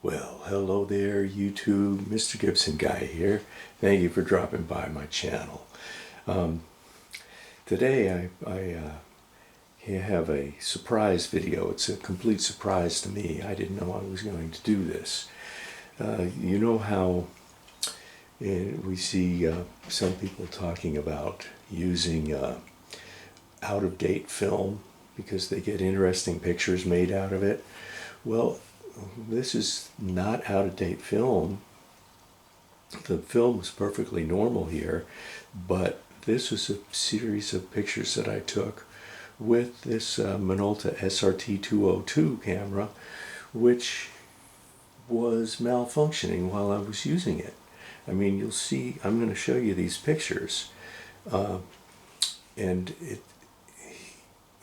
Well, hello there, YouTube. Mr. Gibson Guy here. Thank you for dropping by my channel. Today I have a surprise video. It's a complete surprise to me. I didn't know I was going to do this. You know how we see some people talking about using out-of-date film because they get interesting pictures made out of it? Well, this is not out-of-date film. The film was perfectly normal here, but this was a series of pictures that I took with this Minolta SRT-202 camera, which was malfunctioning while I was using it. I mean, you'll see, I'm going to show you these pictures, and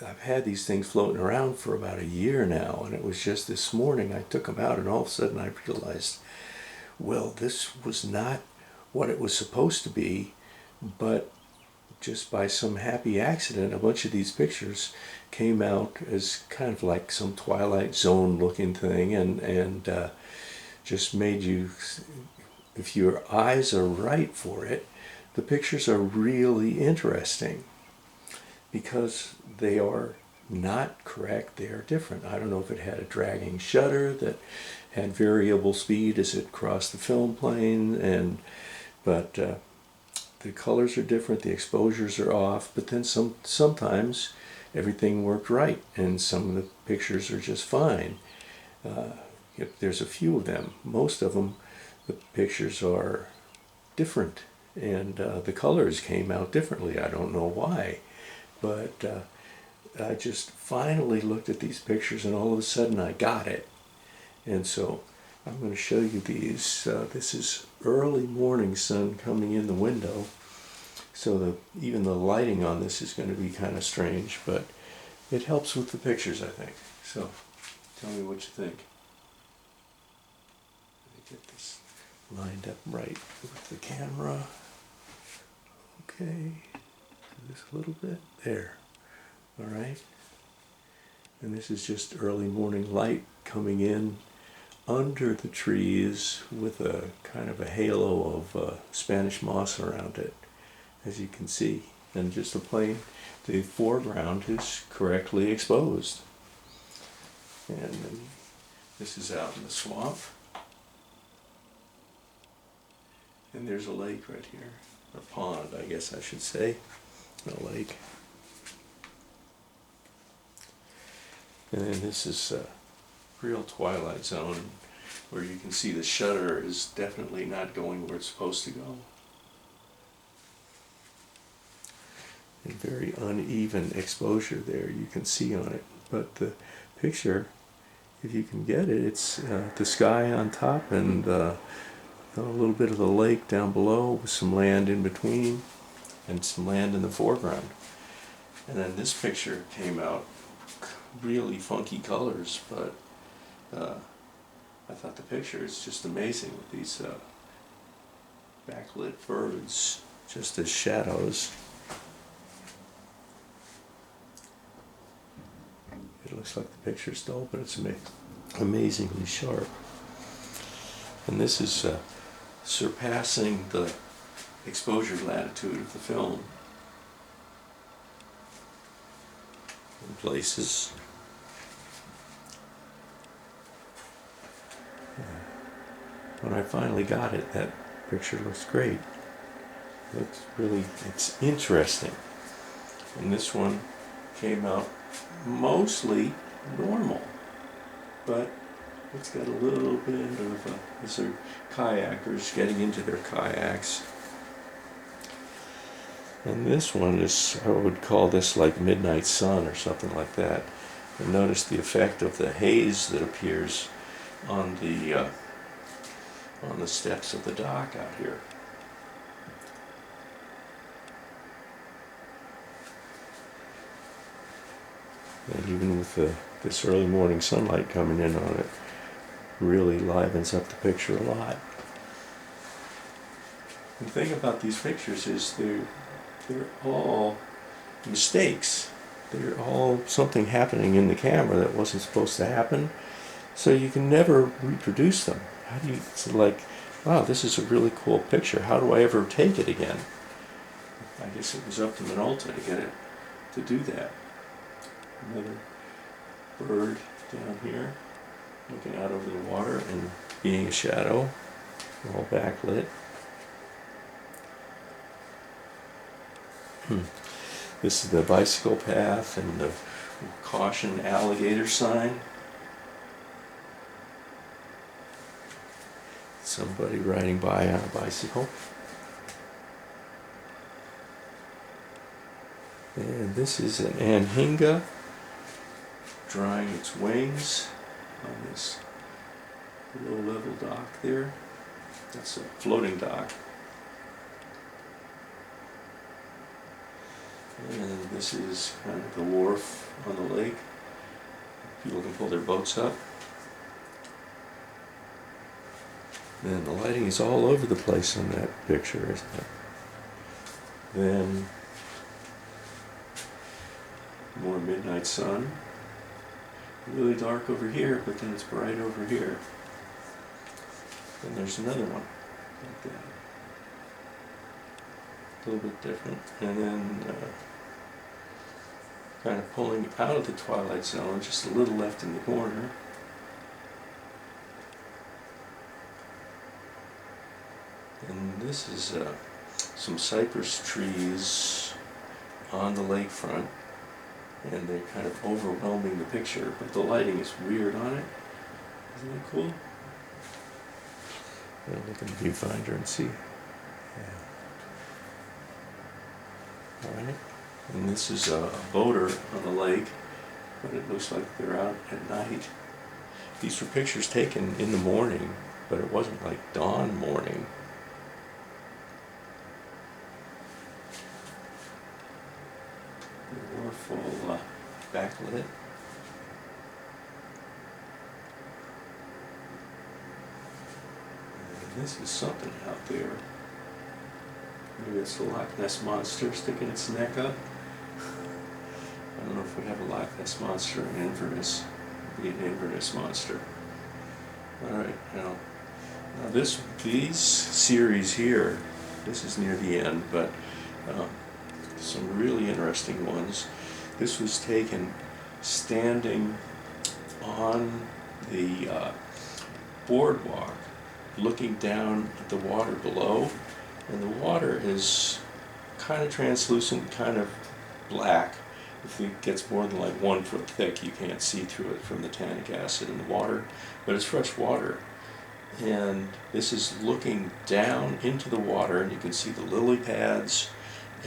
I've had these things floating around for about a year now, and it was just this morning I took them out, and all of a sudden I realized, well, this was not what it was supposed to be, but just by some happy accident, a bunch of these pictures came out as kind of like some Twilight Zone looking thing, and just made you, if your eyes are right for it, the pictures are really interesting because they are not correct, they are different. I don't know if it had a dragging shutter that had variable speed as it crossed the film plane, but the colors are different, the exposures are off, but then sometimes everything worked right and some of the pictures are just fine. There's a few of them. Most of them, the pictures are different, and the colors came out differently. I don't know why, but I just finally looked at these pictures and all of a sudden I got it. And so I'm going to show you these. This is early morning sun coming in the window, so even the lighting on this is going to be kind of strange, but it helps with the pictures, I think. So tell me what you think. Let me get this lined up right with the camera. Okay, do this a little bit. There. All right. And this is just early morning light coming in under the trees with a kind of a halo of Spanish moss around it, as you can see. And just the foreground is correctly exposed. And then this is out in the swamp. And there's a lake right here, or pond, I guess I should say, a lake. And then this is a real Twilight Zone where you can see the shutter is definitely not going where it's supposed to go. And very uneven exposure there you can see on it. But the picture, if you can get it, it's the sky on top and a little bit of the lake down below with some land in between and some land in the foreground. And then this picture came out really funky colors, but I thought the picture is just amazing with these backlit birds just as shadows. It looks like the picture's dull, but it's amazingly sharp. And this is surpassing the exposure latitude of the film in places. When I finally got it, that picture looks great. It's interesting. And this one came out mostly normal, but it's got a little bit of these are kayakers getting into their kayaks. And this one is, I would call this like midnight sun or something like that. And notice the effect of the haze that appears on the steps of the dock out here. And even with this early morning sunlight coming in on it, really livens up the picture a lot. The thing about these pictures is they're all mistakes. They're all something happening in the camera that wasn't supposed to happen, So you can never reproduce them. How do you, it's like, wow, this is a really cool picture. How do I ever take it again? I guess it was up to Minolta to get it to do that. Another bird down here, looking out over the water and being a shadow, all backlit. This is the bicycle path and the caution alligator sign. Somebody riding by on a bicycle. And this is an anhinga drying its wings on this low-level dock there. That's a floating dock. And this is kind of the wharf on the lake. People can pull their boats up. And the lighting is all over the place on that picture, isn't it? Then more midnight sun. Really dark over here, but then it's bright over here. Then there's another one like that. A little bit different. And then kind of pulling out of the twilight zone, just a little left in the corner. And this is some cypress trees on the lakefront, and they're kind of overwhelming the picture, but the lighting is weird on it. Isn't that cool? I'll look in the viewfinder and see. Yeah. Alright, and this is a boater on the lake, but it looks like they're out at night. These were pictures taken in the morning, but it wasn't like dawn morning. The wharf all backlit. And this is something out there. Maybe it's the Loch Ness Monster sticking its neck up. I don't know if we have a Loch Ness Monster in Inverness. It'd be an Inverness Monster. Alright, now these series here, this is near the end, but some really interesting ones. This was taken standing on the boardwalk, looking down at the water below, and the water is kind of translucent, kind of black. If it gets more than like 1 foot thick, you can't see through it from the tannic acid in the water, but it's fresh water. And this is looking down into the water, and you can see the lily pads,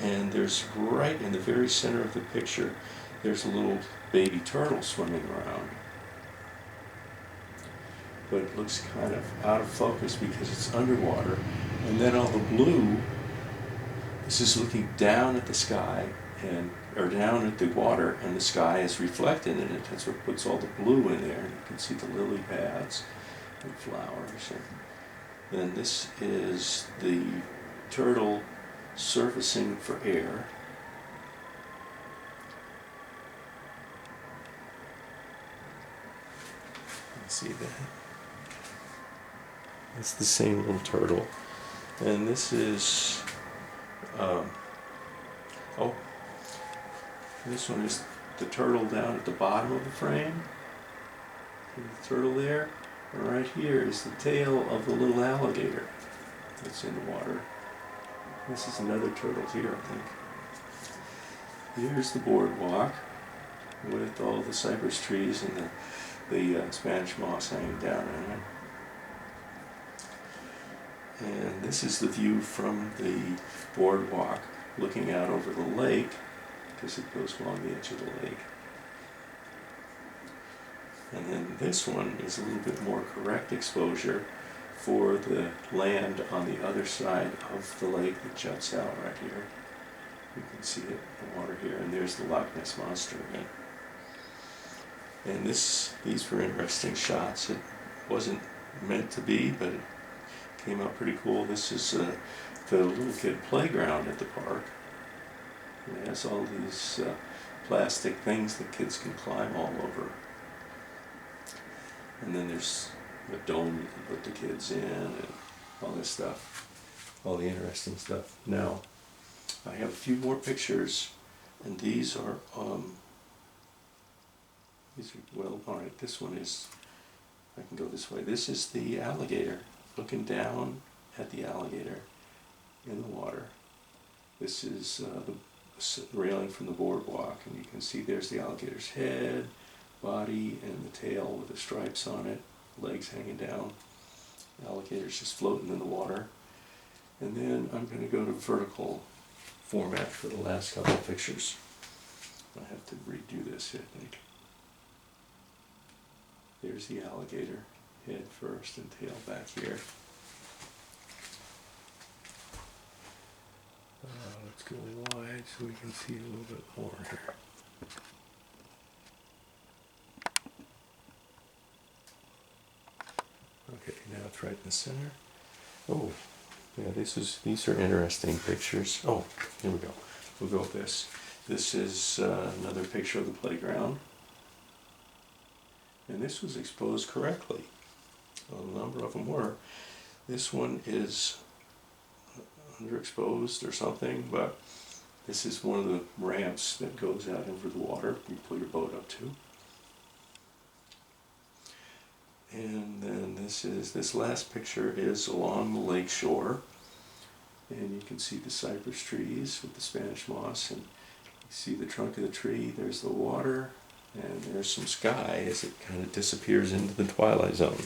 and there's right in the very center of the picture, there's a little baby turtle swimming around. But it looks kind of out of focus because it's underwater. And then all the blue, this is looking down at the sky, or down at the water, and the sky is reflected in it. That's what puts all the blue in there. And you can see the lily pads and flowers. And then this is the turtle surfacing for air. See that? It's the same little turtle. And this is, this one is the turtle down at the bottom of the frame. See the turtle there? And right here is the tail of the little alligator that's in the water. This is another turtle here, I think. Here's the boardwalk with all the cypress trees and the Spanish moss hanging down on it. And this is the view from the boardwalk looking out over the lake, because it goes along the edge of the lake. And then this one is a little bit more correct exposure for the land on the other side of the lake that juts out right here. You can see it, the water here, and there's the Loch Ness Monster again. And these were interesting shots. It wasn't meant to be, but it came out pretty cool. This is the little kid playground at the park. And it has all these plastic things that kids can climb all over. And then there's a dome you can put the kids in and all this stuff, all the interesting stuff. Now, I have a few more pictures, and these are, well, all right, this one is, I can go this way. This is the alligator, looking down at the alligator in the water. This is the railing from the boardwalk, and you can see there's the alligator's head, body, and the tail with the stripes on it, legs hanging down. The alligator's just floating in the water. And then I'm going to go to vertical format for the last couple of pictures. I have to redo this, I think. There's the alligator, head first and tail back here. Let's go wide so we can see a little bit more here. Okay, now it's right in the center. Oh, yeah, these are interesting pictures. Oh, here we go. We'll go with this. This is another picture of the playground. And this was exposed correctly. Well, a number of them were. This one is underexposed or something, but this is one of the ramps that goes out over the water you pull your boat up to. And then this last picture is along the lake shore, and you can see the cypress trees with the Spanish moss, and you see the trunk of the tree. There's the water, and there's some sky as it kind of disappears into the twilight zone.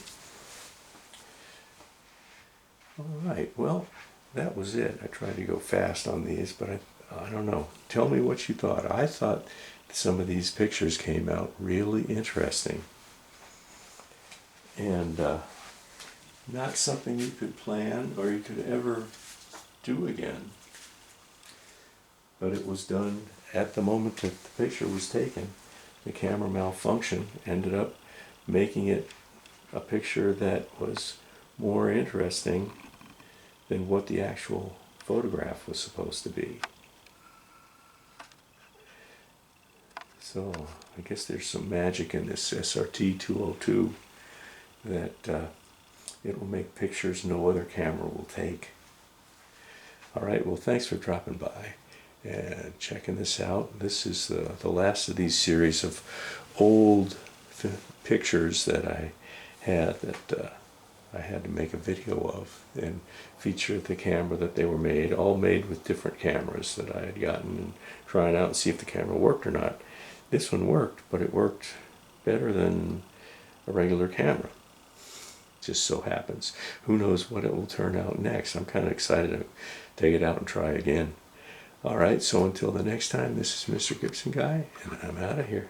All right, well, that was it. I tried to go fast on these, but I don't know. Tell me what you thought. I thought some of these pictures came out really interesting. And not something you could plan or you could ever do again. But it was done at the moment that the picture was taken. The camera malfunction ended up making it a picture that was more interesting than what the actual photograph was supposed to be. So I guess there's some magic in this SRT 202 that it will make pictures no other camera will take. All right, well, thanks for dropping by and checking this out. This is the last of these series of old pictures that I had that I had to make a video of and feature the camera that they were made, all made with different cameras that I had gotten, and trying out and see if the camera worked or not. This one worked, but it worked better than a regular camera. Just so happens. Who knows what it will turn out next. I'm kind of excited to take it out and try again. All right, so until the next time, this is Mr. Gibson Guy, and I'm out of here.